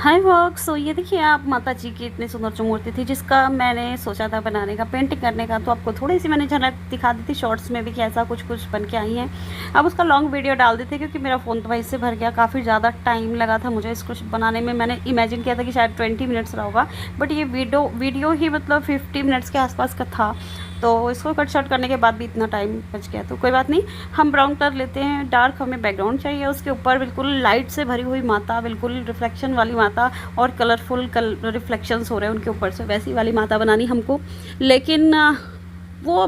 हाय work. सो ये देखिए आप, माता जी की इतनी सुंदर जो मूर्ति थी जिसका मैंने सोचा था बनाने का, पेंटिंग करने का, तो आपको थोड़ी सी मैंने झलक दिखा दी थी शॉर्ट्स में भी कि ऐसा कुछ कुछ बन के आई है। अब उसका लॉन्ग वीडियो डाल दी थी क्योंकि मेरा फ़ोन तो वहीं से भर गया, काफ़ी ज़्यादा टाइम लगा था मुझे इसको बनाने में। मैंने इमेजिन किया था कि शायद 20 मिनट्स रहा होगा, बट ये वीडियो ही मतलब 50 मिनट्स के आसपास का था। तो इसको कट शॉट करने के बाद भी इतना टाइम बच गया, तो कोई बात नहीं। हम ब्राउन कलर लेते हैं, डार्क हमें बैकग्राउंड चाहिए, उसके ऊपर बिल्कुल लाइट से भरी हुई माता, बिल्कुल रिफ्लेक्शन वाली माता, और कलरफुल रिफ्लेक्शंस हो रहे हैं उनके ऊपर से, वैसी वाली माता बनानी हमको। लेकिन वो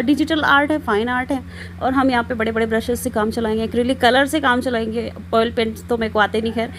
डिजिटल आर्ट है, फाइन आर्ट है, और हम यहाँ पे बड़े बड़े ब्रशेस से काम चलाएंगे, एक्रिलिक कलर से काम चलाएंगे। ऑयल पेंट्स तो मेरे को आते नहीं खैर,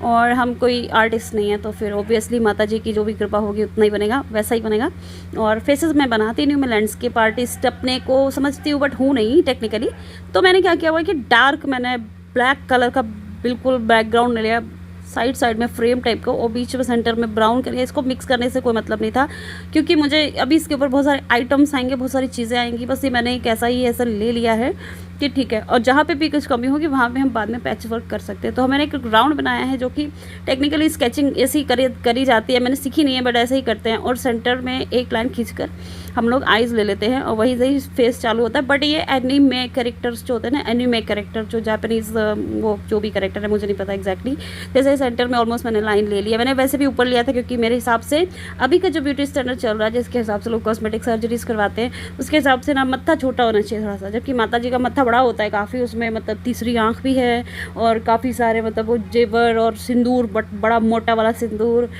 और हम कोई आर्टिस्ट नहीं है, तो फिर ऑब्वियसली माता जी की जो भी कृपा होगी उतना ही बनेगा, वैसा ही बनेगा। और फेसेस मैं बनाती नहीं हूँ, मैं लैंडस्केप आर्टिस्ट अपने को समझती हूँ, बट हूँ नहीं टेक्निकली। तो मैंने क्या किया हुआ है कि डार्क मैंने ब्लैक कलर का बिल्कुल बैकग्राउंड ले लिया, साइड साइड में फ्रेम टाइप का, और बीच में सेंटर में ब्राउन करिए। इसको मिक्स करने से कोई मतलब नहीं था क्योंकि मुझे अभी इसके ऊपर बहुत सारे आइटम्स आएंगे, बहुत सारी चीज़ें आएंगी, बस ये मैंने एक ऐसा ही ऐसा ले लिया है कि ठीक है। और जहाँ पे भी कुछ कमी होगी वहाँ पे हम बाद में पैच वर्क कर सकते हैं। तो मैंने एक राउंड बनाया है जो कि टेक्निकली स्केचिंग ऐसी करी जाती है, मैंने सीखी नहीं है बट ऐसे ही करते हैं। और सेंटर में एक लाइन खींचकर हम लोग आइज़ ले लेते हैं और वहीं से ही फेस चालू होता है। बट ये एनीमे कैरेक्टर्स जो होते हैं ना, एनीमे कैरेक्टर जो जापानीज़, वो जो भी कैरेक्टर है मुझे नहीं पता एग्जैक्टली। जैसे सेंटर में ऑलमोस्ट मैंने लाइन ले लिया, मैंने वैसे भी ऊपर लिया था क्योंकि मेरे हिसाब से अभी का जो ब्यूटी स्टैंडर्ड चल रहा है, जिसके हिसाब से लोग कॉस्मेटिक सर्जरीज करवाते हैं, उसके हिसाब से ना मत्था छोटा होना चाहिए थोड़ा सा, जबकि माता जी का मत्था बड़ा होता है काफ़ी, उसमें मतलब तीसरी आँख भी है और काफ़ी सारे मतलब वो जेवर और सिंदूर, बट बड़ा मोटा वाला सिंदूर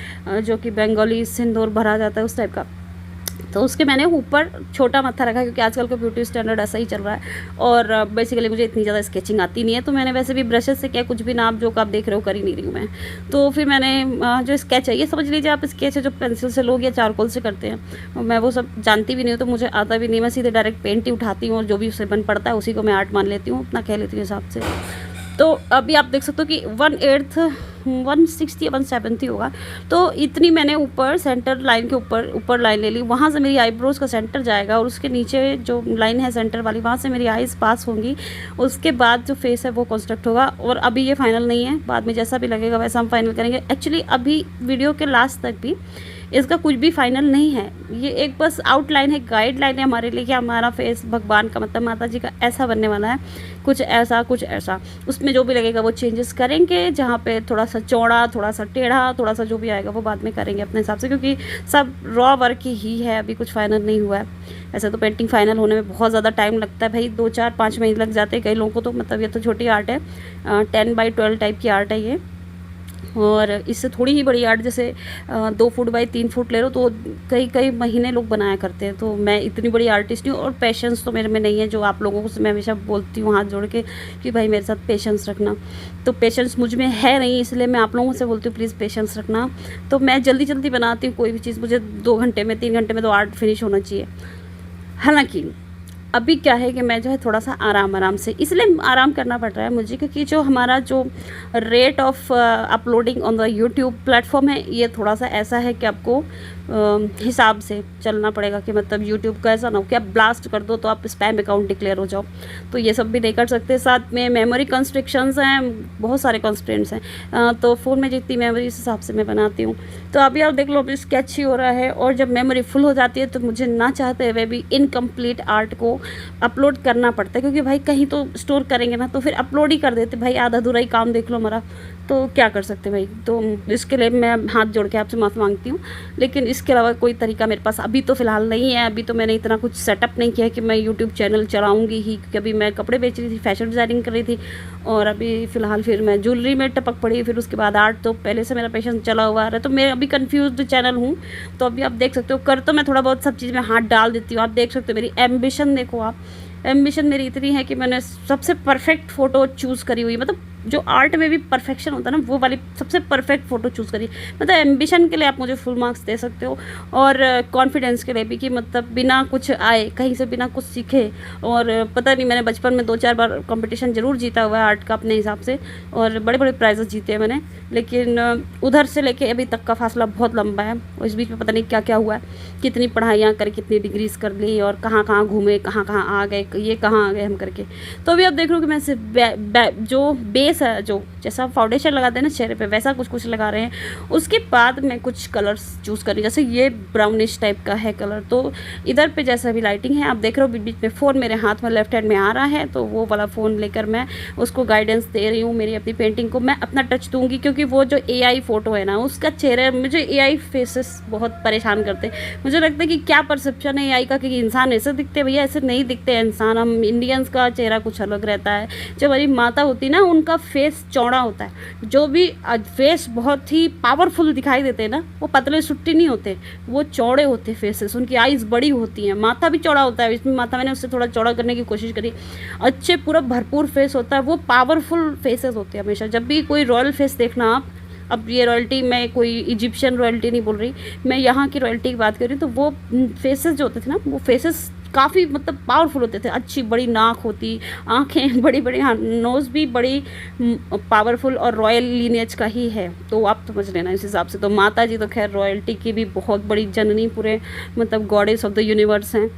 जो कि बंगाली सिंदूर भरा जाता है उस टाइप का। तो उसके मैंने ऊपर छोटा मत्था रखा क्योंकि आजकल का ब्यूटी स्टैंडर्ड ऐसा ही चल रहा है। और बेसिकली मुझे इतनी ज़्यादा स्केचिंग आती नहीं है, तो मैंने वैसे भी ब्रशेस से क्या कुछ भी नाप जो आप देख रहे हो कर ही नहीं रही हूँ मैं। तो फिर मैंने जो स्केच है, ये समझ लीजिए आप, स्केच है जो पेंसिल से लोग या चारकोल से करते हैं, मैं वो सब जानती भी नहीं हूँ, तो मुझे आता भी नहीं। मैं सीधे डायरेक्ट पेंट ही उठाती हूँ और जो भी उससे बन पड़ता है उसी को मैं आर्ट मान लेती हूँ, अपना कह लेती हूँ हिसाब से। तो अभी आप देख सकते हो कि 1/8 160 या 170 होगा। तो इतनी मैंने ऊपर सेंटर लाइन के ऊपर लाइन ले ली, वहाँ से मेरी आईब्रोज़ का सेंटर जाएगा और उसके नीचे जो लाइन है सेंटर वाली, वहाँ से मेरी आईज़ पास होंगी। उसके बाद जो फेस है वो कंस्ट्रक्ट होगा। और अभी ये फाइनल नहीं है, बाद में जैसा भी लगेगा वैसा हम फाइनल करेंगे। एक्चुअली अभी वीडियो के लास्ट तक भी इसका कुछ भी फाइनल नहीं है, ये एक बस आउटलाइन है, गाइडलाइन है हमारे लिए कि हमारा फेस भगवान का मतलब माता जी का ऐसा बनने वाला है, कुछ ऐसा कुछ ऐसा। उसमें जो भी लगेगा वो चेंजेस करेंगे, जहाँ पे थोड़ा सा चौड़ा, थोड़ा सा टेढ़ा, थोड़ा सा जो भी आएगा वो बाद में करेंगे अपने हिसाब से, क्योंकि सब रॉ वर्क ही है, अभी कुछ फाइनल नहीं हुआ है। ऐसे तो पेंटिंग फाइनल होने में बहुत ज़्यादा टाइम लगता है भाई, 2 4 5 महीने लग जाते हैं कई लोगों को। तो मतलब ये तो छोटी आर्ट है, 10x12 टाइप की आर्ट है ये। और इससे थोड़ी ही बड़ी आर्ट जैसे 2 फुट बाई 3 फुट ले लो तो कई कई महीने लोग बनाया करते हैं। तो मैं इतनी बड़ी आर्टिस्ट नहीं हूँ, और पेशेंस तो मेरे में नहीं है, जो आप लोगों को मैं हमेशा बोलती हूँ हाथ जोड़ के कि भाई मेरे साथ पेशेंस रखना। तो पेशेंस मुझ में है नहीं, इसलिए मैं आप लोगों से बोलती हूँ प्लीज़ पेशेंस रखना। तो मैं जल्दी जल्दी बनाती हूँ कोई भी चीज़, मुझे 2 घंटे में 3 घंटे में तो आर्ट फिनिश होना चाहिए। हालाँकि अभी क्या है कि मैं जो है थोड़ा सा आराम से, इसलिए आराम करना पड़ रहा है मुझे क्योंकि जो हमारा जो rate of uploading on the YouTube platform है, ये थोड़ा सा ऐसा है कि आपको हिसाब से चलना पड़ेगा कि मतलब यूट्यूब का ऐसा ना हो कि आप ब्लास्ट कर दो तो आप स्पैम अकाउंट डिक्लेयर हो जाओ। तो ये सब भी नहीं कर सकते। साथ में मेमोरी कंस्ट्रिक्शंस हैं, बहुत सारे कंस्ट्रेंट्स हैं, तो फ़ोन में जितनी मेमोरी इस हिसाब से मैं बनाती हूँ। तो अभी आप देख लो, अभी स्केच ही हो रहा है, और जब मेमोरी फुल हो जाती है तो मुझे ना चाहते हुए भी इनकम्प्लीट आर्ट को अपलोड करना पड़ता है, क्योंकि भाई कहीं तो स्टोर करेंगे ना, तो फिर अपलोड ही कर देते भाई, आधा अधूरा ही काम देख लो हमारा, तो क्या कर सकते भाई। तो इसके लिए मैं हाथ जोड़ के आपसे माफ़ी मांगती हूँ, लेकिन इसके अलावा कोई तरीका मेरे पास अभी तो फ़िलहाल नहीं है। अभी तो मैंने इतना कुछ सेटअप नहीं किया कि मैं यूट्यूब चैनल चलाऊँगी ही, क्योंकि अभी मैं कपड़े बेच रही थी, फैशन डिज़ाइनिंग कर रही थी, और अभी फ़िलहाल फिर मैं ज्वेलरी में टपक पड़ी, फिर उसके बाद आर्ट। तो पहले से मेरा पैशन चला हुआ आ रहा है, तो मैं अभी कन्फ्यूज़्ड चैनल हूँ। तो अभी आप देख सकते हो, कर तो मैं थोड़ा बहुत सब चीज़ में हाथ डाल देती हूँ। आप देख सकते हो मेरी एम्बिशन, देखो आप, एम्बिशन मेरी इतनी है कि मैंने सबसे परफेक्ट फ़ोटो चूज़ करी हुई, मतलब जो आर्ट में भी परफेक्शन होता है ना, वो वाली सबसे परफेक्ट फ़ोटो चूज़ करी। मतलब एम्बिशन के लिए आप मुझे फुल मार्क्स दे सकते हो, और कॉन्फिडेंस के लिए भी कि मतलब बिना कुछ आए, कहीं से बिना कुछ सीखे। और पता नहीं, मैंने बचपन में 2 4 बार कंपटीशन ज़रूर जीता हुआ है आर्ट का अपने हिसाब से, और बड़े बड़े प्राइजेस जीते हैं मैंने। लेकिन उधर से लेके अभी तक का फासला बहुत लंबा है, और इस बीच में पता नहीं क्या क्या हुआ है, कितनी पढ़ाइयाँ कर, कितनी डिग्रीज कर ली, और कहाँ कहाँ घूमे, कहाँ कहाँ आ गए, ये कहाँ आ गए हम करके। तो अभी आप देख रहे हो कि मैं सिर्फ जो बेस फेस है जो जैसा फाउंडेशन लगाते हैं ना चेहरे पे वैसा कुछ कुछ लगा रहे हैं। उसके बाद मैं कुछ कलर्स चूज़ कर रही हूँ, जैसे ये ब्राउनिश टाइप का है कलर, तो इधर पे जैसा भी लाइटिंग है आप देख रहे हो, बीच में फ़ोन मेरे हाथ में लेफ्ट हैंड में आ रहा है, तो वो वाला फ़ोन लेकर मैं उसको गाइडेंस दे रही हूँ। मेरी अपनी पेंटिंग को मैं अपना टच दूँगी, क्योंकि वो जो AI फ़ोटो है ना उसका चेहरा, मुझे AI फेसेस बहुत परेशान करते हैं। मुझे लगता है कि क्या परसेप्शन है AI का कि इंसान ऐसे दिखते हैं, भैया ऐसे नहीं दिखते हैं इंसान, हम इंडियंस का चेहरा कुछ अलग रहता है। जब हमारी माता होती है ना उनका फेस चौड़ा होता है, जो भी फेस बहुत ही पावरफुल दिखाई देते हैं ना वो पतले सुट्टी नहीं होते, वो चौड़े होते फेसेस, उनकी आईज़ बड़ी होती हैं। माथा भी चौड़ा होता है, इसमें माथा मैंने उससे थोड़ा चौड़ा करने की कोशिश करी, अच्छे पूरा भरपूर फेस होता है, वो पावरफुल फेसेस होते हैं हमेशा। जब भी कोई रॉयल फेस देखना आप, अब ये रॉयल्टी मैं कोई इजिप्शियन रॉयल्टी नहीं बोल रही, मैं यहाँ की रॉयल्टी की बात कर रही हूँ, तो वो फेसेस जो होते थे ना वो फेसेस काफ़ी मतलब पावरफुल होते थे, अच्छी बड़ी नाक होती, आंखें बड़ी बड़ी, हाँ नोज़ भी बड़ी पावरफुल और रॉयल लीनेज का ही है, तो आप समझ लेना इस हिसाब से। तो माता जी तो खैर रॉयल्टी की भी बहुत बड़ी जननी, पूरे मतलब गॉडेस ऑफ द यूनिवर्स हैं,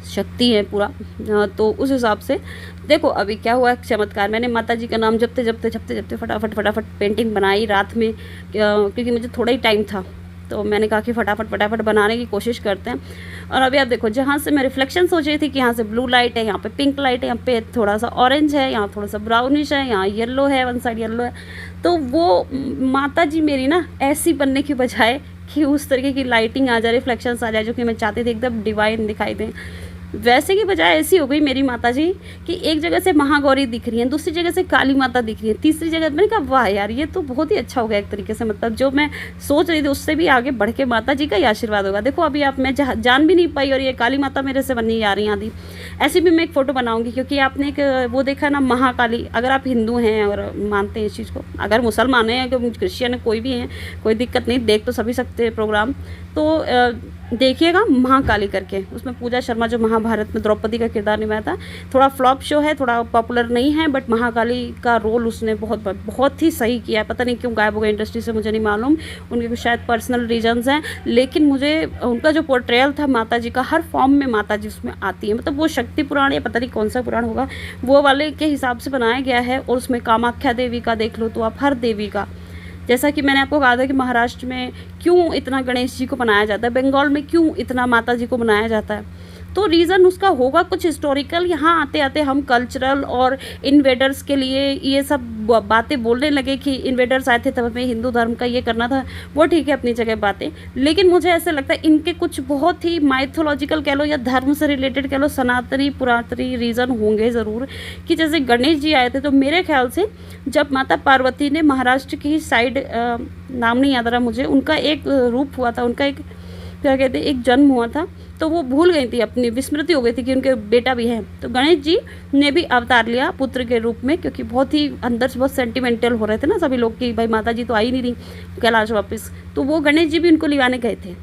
शक्ति है पूरा। तो उस हिसाब से देखो अभी क्या हुआ चमत्कार, मैंने माता जी का नाम जपते जपते फटाफट पेंटिंग बनाई रात में, क्योंकि मुझे थोड़ा ही टाइम था, तो मैंने कहा कि फटाफट बनाने की कोशिश करते हैं। और अभी आप देखो, जहाँ से मैं रिफ्लेक्शन सोच रही थी कि यहाँ से ब्लू लाइट है, यहाँ पे पिंक लाइट है, यहाँ पे थोड़ा सा ऑरेंज है, यहाँ थोड़ा सा ब्राउनिश है, यहाँ येलो है, वन साइड येलो है, तो वो माता जी मेरी ना ऐसी बनने की बजाय कि उस तरीके की लाइटिंग आ जाए, रिफ्लेक्शंस आ जाए जो कि मैं चाहती थी एकदम डिवाइन दिखाई दें, वैसे की बजाय ऐसी हो गई मेरी माता जी कि एक जगह से महागौरी दिख रही है, दूसरी जगह से काली माता दिख रही है, तीसरी जगह मैंने कहा वाह यार ये तो बहुत ही अच्छा हो गया एक तरीके से, मतलब जो मैं सोच रही थी उससे भी आगे बढ़ के माता जी का ही आशीर्वाद होगा। देखो अभी आप मैं जान भी नहीं पाई और ये काली माता मेरे से बननी आ रही है आधी। ऐसी भी मैं एक फ़ोटो बनाऊंगी, क्योंकि आपने एक वो देखा ना महाकाली, अगर आप हिंदू हैं और मानते हैं इस चीज़ को, अगर मुसलमान हैं या क्रिश्चियन है कोई भी हैं, कोई दिक्कत नहीं, देख तो सभी सकते हैं प्रोग्राम, तो देखिएगा महाकाली करके, उसमें पूजा शर्मा जो महाभारत में द्रौपदी का किरदार निभाया था, थोड़ा फ्लॉप शो है, थोड़ा पॉपुलर नहीं है, बट महाकाली का रोल उसने बहुत ही सही किया है। पता नहीं क्यों गायब हो गया इंडस्ट्री से, मुझे नहीं मालूम, उनके कुछ शायद पर्सनल रीजंस हैं, लेकिन मुझे उनका जो पोर्ट्रेयल था माता जी का, हर फॉर्म में माता जी उसमें आती है, मतलब वो शक्ति पुराण या पता नहीं कौन सा पुराण होगा वो वाले के हिसाब से बनाया गया है। और उसमें कामाख्या देवी का देख लो तो आप, हर देवी का, जैसा कि मैंने आपको कहा था कि महाराष्ट्र में क्यों इतना गणेश जी को बनाया जाता है, बंगाल में क्यों इतना माता जी को बनाया जाता है, तो रीज़न उसका होगा कुछ हिस्टोरिकल। यहाँ आते आते हम कल्चरल और इन्वेडर्स के लिए ये सब बातें बोलने लगे कि इन्वेडर्स आए थे तब हमें हिंदू धर्म का ये करना था, वो ठीक है अपनी जगह बातें, लेकिन मुझे ऐसा लगता है इनके कुछ बहुत ही माइथोलॉजिकल कह लो या धर्म से रिलेटेड कह लो, सनातनी पुरातनी रीज़न होंगे ज़रूर। कि जैसे गणेश जी आए थे तो मेरे ख्याल से जब माता पार्वती ने महाराष्ट्र की साइड, नाम नहीं याद रहा मुझे, उनका एक रूप हुआ था, उनका एक क्या कहते हैं एक जन्म हुआ था, तो वो भूल गई थी, अपनी विस्मृति हो गई थी कि उनके बेटा भी है, तो गणेश जी ने भी अवतार लिया पुत्र के रूप में, क्योंकि बहुत ही अंदर से बहुत सेंटिमेंटल हो रहे थे ना सभी लोग कि भाई माता जी तो आई नहीं रही कैलाश वापस, तो वो गणेश जी भी उनको लिवाने गए थे।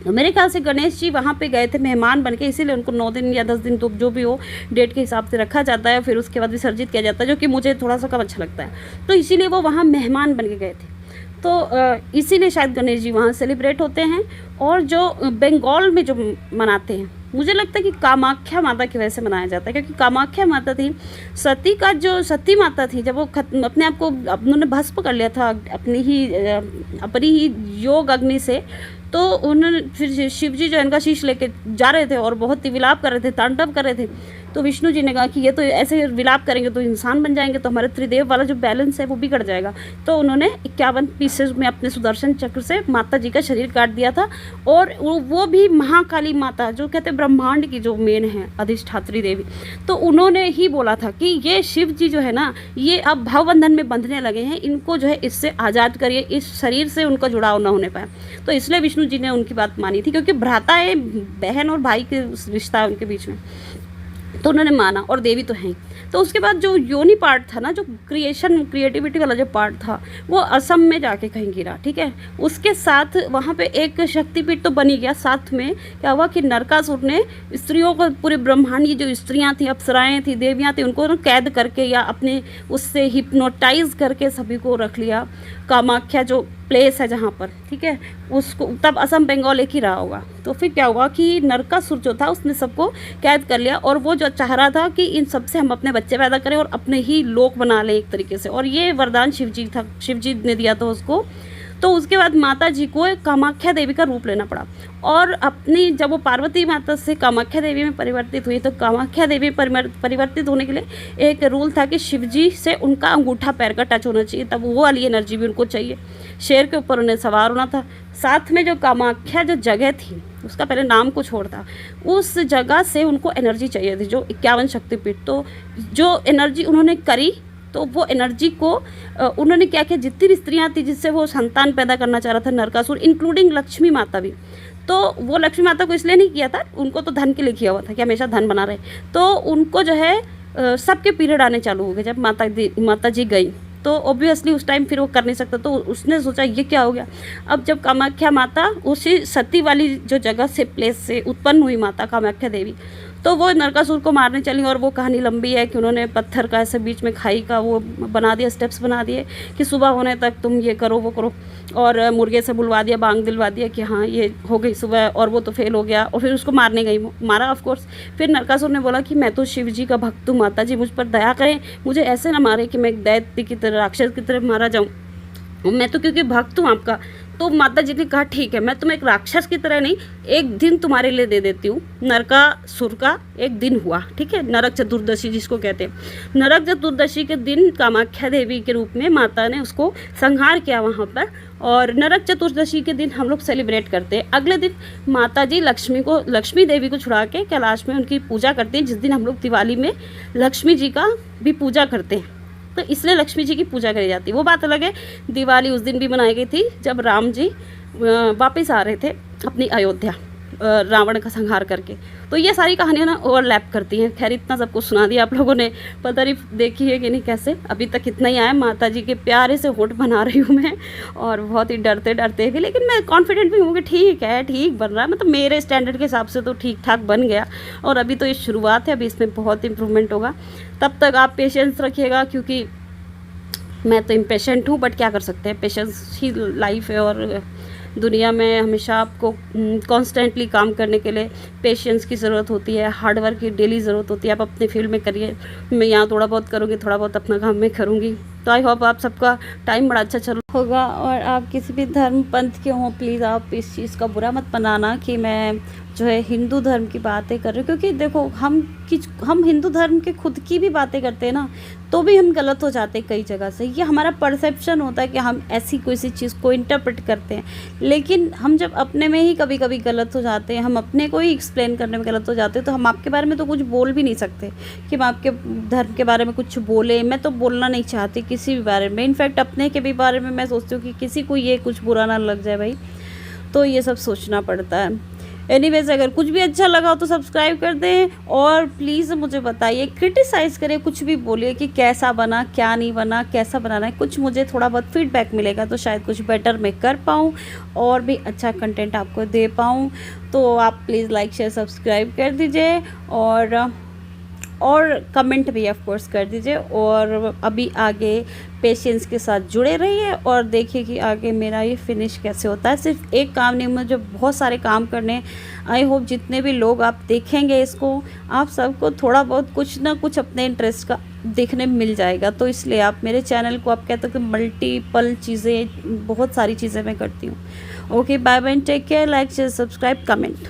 तो मेरे ख्याल से गणेश जी वहाँ पे गए थे मेहमान बन के, इसीलिए उनको 9 दिन या 10 दिन तो जो भी हो डेट के हिसाब से रखा जाता है, फिर उसके बाद विसर्जित किया जाता है, जो कि मुझे थोड़ा सा कम अच्छा लगता है, तो इसीलिए वो वहाँ मेहमान बन के गए थे, तो इसीलिए शायद गणेश जी वहाँ सेलिब्रेट होते हैं। और जो बंगाल में जो मनाते हैं, मुझे लगता है कि कामाख्या माता की वजह से मनाया जाता है, क्योंकि कामाख्या माता थी सती का जो सती माता थी, जब वो अपने आप को उन्होंने भस्म कर लिया था अपनी ही योग अग्नि से, तो उन्होंने फिर शिव जी जो इनका शीश लेके जा रहे थे और बहुत ही विलाप कर रहे थे, तांडव कर रहे थे, तो विष्णु जी ने कहा कि ये तो ऐसे विलाप करेंगे तो इंसान बन जाएंगे, तो हमारे त्रिदेव वाला जो बैलेंस है वो बिगड़ जाएगा, तो उन्होंने 51 पीसेज में अपने सुदर्शन चक्र से माता जी का शरीर काट दिया था। और वो भी महाकाली माता जो कहते हैं ब्रह्मांड की जो मेन है अधिष्ठात्री देवी, तो उन्होंने ही बोला था कि ये शिव जी जो है ना ये अब भावबंधन में बंधने लगे हैं, इनको जो है इससे आज़ाद करिए, इस शरीर से उनका जुड़ाव ना होने पाए, तो इसलिए विष्णु जी ने उनकी बात मानी थी, क्योंकि भ्राता है, बहन और भाई के रिश्ता है उनके बीच में, तो उन्होंने माना, और देवी तो हैं। तो उसके बाद जो योनि पार्ट था ना, जो क्रिएटिविटी वाला जो पार्ट था, वो असम में जाके कहीं गिरा, ठीक है। उसके साथ वहाँ पे एक शक्तिपीठ तो बनी गया, साथ में क्या हुआ कि नरकासुर ने स्त्रियों को, पूरे ब्रह्मांड की जो स्त्रियाँ थी, अप्सराएँ थी, देवियाँ थी, उनको कैद करके या अपने उससे हिप्नोटाइज करके सभी को रख लिया। कामाख्या जो प्लेस है जहाँ पर, ठीक है, उसको तब असम बंगाल एक ही रहा होगा। तो फिर क्या हुआ कि नरकासुर जो था उसने सबको कैद कर लिया, और वो जो चाह रहा था कि इन सब से हम अपने बच्चे पैदा करें और अपने ही लोक बना लें एक तरीके से, और ये वरदान शिवजी था, शिवजी ने दिया था उसको। तो उसके बाद माता जी को कामाख्या देवी का रूप लेना पड़ा, और अपनी जब वो पार्वती माता से कामाख्या देवी में परिवर्तित हुई, तो कामाख्या देवी परिवर्तित होने के लिए एक रूल था कि शिवजी से उनका अंगूठा पैर का टच होना चाहिए, तब वो वाली एनर्जी भी उनको चाहिए। शेर के ऊपर उन्हें सवार होना था। साथ में जो कामाख्या जो जगह थी, उसका पहले नाम कुछ और था, उस जगह से उनको एनर्जी चाहिए थी, जो 51 शक्तिपीठ। तो जो एनर्जी उन्होंने करी, तो वो एनर्जी को उन्होंने क्या किया, जितनी भी स्त्रियाँ थी जिससे वो संतान पैदा करना चाह रहा था नरकासुर, इंक्लूडिंग लक्ष्मी माता भी, तो वो लक्ष्मी माता को इसलिए नहीं किया था, उनको तो धन के लिए किया हुआ था कि हमेशा धन बना रहे। तो उनको जो है सबके पीरियड आने चालू हो गए जब माता जी गई, तो ऑब्वियसली उस टाइम फिर वो कर नहीं सकता। तो उसने सोचा ये क्या हो गया। अब जब कामाख्या माता उसी सती वाली जो जगह से, प्लेस से उत्पन्न हुई माता कामाख्या देवी, तो वो नरकासुर को मारने चली, और वो कहानी लंबी है कि उन्होंने पत्थर का ऐसे बीच में खाई का वो बना दिया, स्टेप्स बना दिए कि सुबह होने तक तुम ये करो वो करो, और मुर्गे से बुलवा दिया, बांग दिलवा दिया कि हाँ ये हो गई सुबह, और वो तो फेल हो गया, और फिर उसको मारने गई, मारा ऑफ कोर्स। फिर नरकासुर ने बोला कि मैं तो शिव जी का भक्त हूँ, माता जी मुझ पर दया करें, मुझे ऐसे ना मारे कि मैं एक दैत्य की तरह, राक्षस की तरह मारा जाऊँ, मैं तो क्योंकि भक्त हूँ आपका। तो माता जी ने कहा ठीक है, मैं तुम्हें एक राक्षस की तरह नहीं, एक दिन तुम्हारे लिए दे देती हूँ। नरकासुर का एक दिन हुआ, ठीक है, नरक चतुर्दशी जिसको कहते हैं। नरक चतुर्दशी के दिन कामाख्या देवी के रूप में माता ने उसको संहार किया वहाँ पर, और नरक चतुर्दशी के दिन हम लोग सेलिब्रेट करते हैं। अगले दिन माता जी लक्ष्मी देवी को छुड़ा के कैलाश में उनकी पूजा करते हैं, जिस दिन हम लोग दिवाली में लक्ष्मी जी का भी पूजा करते हैं, तो इसलिए लक्ष्मी जी की पूजा करी जाती है। वो बात अलग है, दिवाली उस दिन भी मनाई गई थी जब राम जी वापस आ रहे थे अपनी अयोध्या, रावण का संहार करके। तो ये सारी कहानियाँ ना ओवरलैप करती हैं। खैर इतना सब कुछ सुना दिया आप लोगों ने, पता नहीं देखी है कि नहीं कैसे, अभी तक इतना ही आया। माता जी के प्यारे से होठ बना रही हूँ मैं, और बहुत ही डरते डरते भी, लेकिन मैं कॉन्फिडेंट भी हूँ कि ठीक है, ठीक बन रहा है, मतलब मेरे स्टैंडर्ड के हिसाब से तो ठीक ठाक बन गया। और अभी तो ये शुरुआत है, अभी इसमें बहुत इम्प्रूवमेंट होगा। तब तक आप पेशेंस रखिएगा, क्योंकि मैं तो इम्पेशेंट हूँ, बट क्या कर सकते हैं, पेशेंस ही लाइफ है। और दुनिया में हमेशा आपको कॉन्स्टेंटली काम करने के लिए पेशेंस की ज़रूरत होती है, हार्डवर्क की डेली ज़रूरत होती है। आप अपने फील्ड में करिए, मैं यहाँ थोड़ा बहुत करूँगी, थोड़ा बहुत अपना काम में करूँगी। तो आई होप आप सबका टाइम बड़ा अच्छा चल होगा। और आप किसी भी धर्म पंथ के हों, प्लीज़ आप इस चीज़ का बुरा मत मनाना कि मैं जो है हिंदू धर्म की बातें कर रही हूँ, क्योंकि देखो हम हिंदू धर्म के खुद की भी बातें करते हैं ना, तो भी हम गलत हो जाते हैं कई जगह से। ये हमारा परसेप्शन होता है कि हम ऐसी कोई सी चीज़ को इंटरप्रेट करते हैं, लेकिन हम जब अपने में ही कभी कभी गलत हो जाते हैं, हम अपने को ही एक्सप्लेन करने में गलत हो जाते हैं, तो हम आपके बारे में तो कुछ बोल भी नहीं सकते कि हम आपके धर्म के बारे में कुछ बोले। मैं तो बोलना नहीं चाहती किसी भी बारे में, इनफैक्ट अपने के भी बारे में मैं सोचती हूँ कि किसी को ये कुछ बुरा ना लग जाए भाई, तो ये सब सोचना पड़ता है। एनीवेज, अगर कुछ भी अच्छा लगा हो तो सब्सक्राइब कर दें, और प्लीज़ मुझे बताइए, क्रिटिसाइज़ करें, कुछ भी बोलिए कि कैसा बना, क्या नहीं बना, कैसा बनाना है। कुछ मुझे थोड़ा बहुत फीडबैक मिलेगा तो शायद कुछ बेटर मैं कर पाऊँ और भी अच्छा कंटेंट आपको दे पाऊँ। तो आप प्लीज़ लाइक शेयर सब्सक्राइब कर दीजिए, और कमेंट भी ऑफ कोर्स कर दीजिए। और अभी आगे पेशेंस के साथ जुड़े रहिए और देखिए कि आगे मेरा ये फिनिश कैसे होता है। सिर्फ एक काम नहीं, मुझे बहुत सारे काम करने। आई होप जितने भी लोग आप देखेंगे इसको, आप सबको थोड़ा बहुत कुछ ना कुछ अपने इंटरेस्ट का देखने मिल जाएगा। तो इसलिए आप मेरे चैनल को, आप कहते हो कि मल्टीपल चीज़ें, बहुत सारी चीज़ें मैं करती हूँ। Okay, bye bye, take care, like share subscribe comment.